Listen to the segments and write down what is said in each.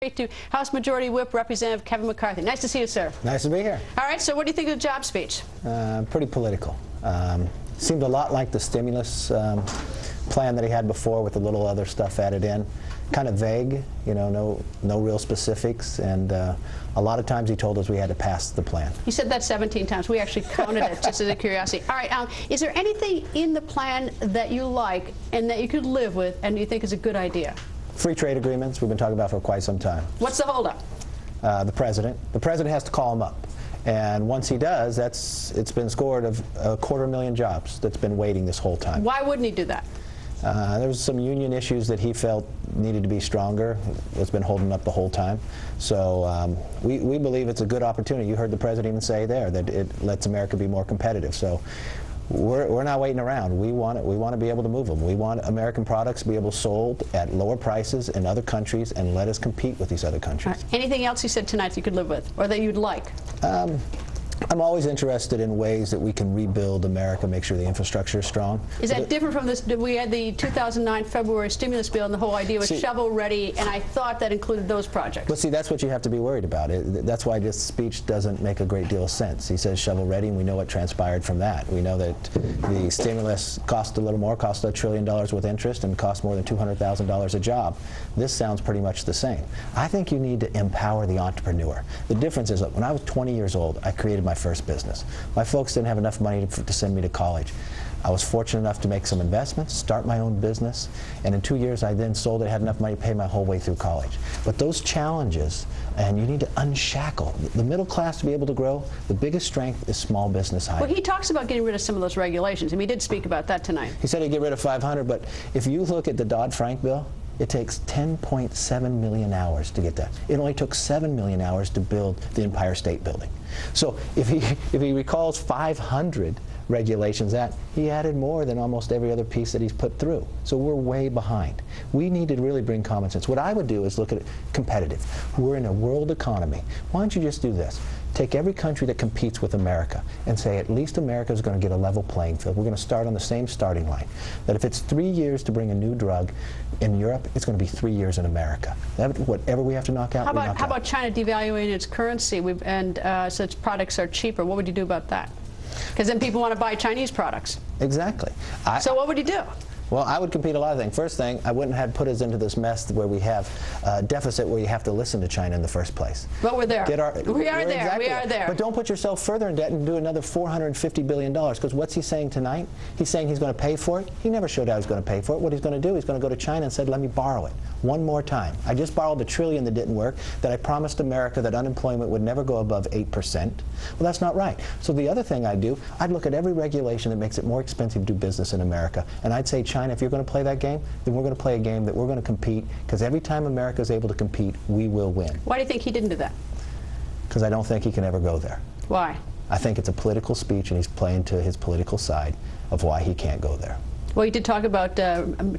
To House Majority Whip Representative Kevin McCarthy. Nice to see you, sir. Nice to be here. All right, so what do you think of the job speech? Pretty political. Seemed a lot like the stimulus plan that he had before with a little other stuff added in. Kind of vague, you know, no real specifics, and a lot of times he told us we had to pass the plan. He said that 17 times. We actually counted it, just as a curiosity. All right, is there anything in the plan that you like and that you could live with and you think is a good idea? Free trade agreements we've been talking about for quite some time. What's the holdup? The president. The president has to call him up. And once he does, it's been scored of 250,000 jobs that's been waiting this whole time. Why wouldn't he do that? There was some union issues that he felt needed to be stronger. It's been holding up the whole time. So we believe it's a good opportunity. You heard the president even say there that it lets America be more competitive. So we're not waiting around. We want to be able to move them. We want American products to be able to sold at lower prices in other countries and let us compete with these other countries. Right. Anything else you said tonight you could live with or that you'd like? I'm always interested in ways that we can rebuild America, make sure the infrastructure is strong. Is that different from this? We had the 2009 February stimulus bill, and the whole idea was shovel-ready, and I thought that included those projects. But see, that's what you have to be worried about. That's why this speech doesn't make a great deal of sense. He says shovel-ready, and we know what transpired from that. We know that the stimulus cost a little more, cost $1 trillion with interest, and cost more than $200,000 a job. This sounds pretty much the same. I think you need to empower the entrepreneur. The difference is that when I was 20 years old, I created my first business. My folks didn't have enough money to send me to college. I was fortunate enough to make some investments, start my own business, and in 2 years I then sold it, had enough money to pay my whole way through college. But those challenges, and you need to unshackle the middle class to be able to grow. The biggest strength is small business hiring. Well, he talks about getting rid of some of those regulations, and he did speak about that tonight. He said he'd get rid of 500, but if you look at the Dodd-Frank bill, it takes 10.7 million hours to get that. It only took 7 million hours to build the Empire State Building. So if he recalls 500 regulations that, he added more than almost every other piece that he's put through. So we're way behind. We need to really bring common sense. What I would do is look at it competitive. We're in a world economy. Why don't you just do this? Take every country that competes with America and say at least America is going to get a level playing field. We're going to start on the same starting line. That if it's 3 years to bring a new drug in Europe, it's going to be 3 years in America. Whatever we have to knock out, how about China devaluing its currency and so its products are cheaper? What would you do about that? Because then people want to buy Chinese products. Exactly. So what would you do? Well, I would compete a lot of things. First thing, I wouldn't have put us into this mess where we have a deficit where you have to listen to China in the first place. But we're there. We are there. But don't put yourself further in debt and do another $450 billion, because what's he saying tonight? He's saying he's going to pay for it. He never showed how he's going to pay for it. What he's going to do, he's going to go to China and said, let me borrow it one more time. I just borrowed $1 trillion that didn't work, that I promised America that unemployment would never go above 8%. Well, that's not right. So the other thing I'd do, I'd look at every regulation that makes it more expensive to do business in America, and I'd say, China, if you're going to play that game, then we're going to play a game that we're going to compete, because every time America is able to compete, we will win. Why do you think he didn't do that? Because I don't think he can ever go there. Why? I think it's a political speech, and he's playing to his political side of why he can't go there. Well, he did talk about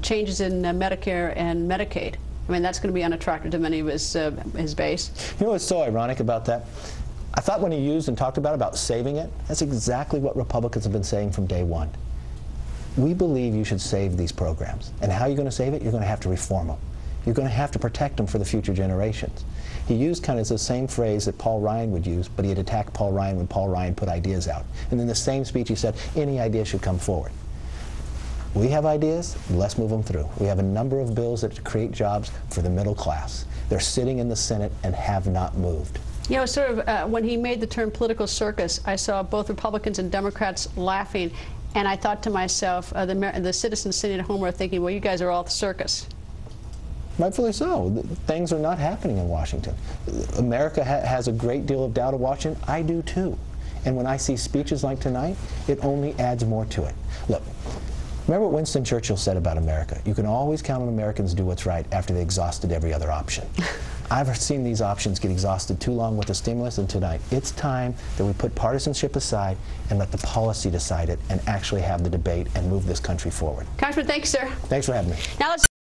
changes in Medicare and Medicaid. I mean, that's going to be unattractive to many of his base. You know what's so ironic about that? I thought when he used and talked about saving it, that's exactly what Republicans have been saying from day one. We believe you should save these programs. And how are you going to save it? You're going to have to reform them. You're going to have to protect them for the future generations. He used kind of the same phrase that Paul Ryan would use, but he'd attack Paul Ryan when Paul Ryan put ideas out. And in the same speech he said, any idea should come forward. We have ideas, let's move them through. We have a number of bills that create jobs for the middle class. They're sitting in the Senate and have not moved. You know, sort of when he made the term political circus, I saw both Republicans and Democrats laughing, and I thought to myself, the citizens sitting at home are thinking, well, you guys are all the circus. Rightfully so. Things are not happening in Washington. America has a great deal of doubt of Washington. I do too. And when I see speeches like tonight, it only adds more to it. Look, remember what Winston Churchill said about America. You can always count on Americans to do what's right after they exhausted every other option. I've seen these options get exhausted too long with the stimulus, and tonight it's time that we put partisanship aside and let the policy decide it and actually have the debate and move this country forward. Congressman, thanks, sir. Thanks for having me. Now let's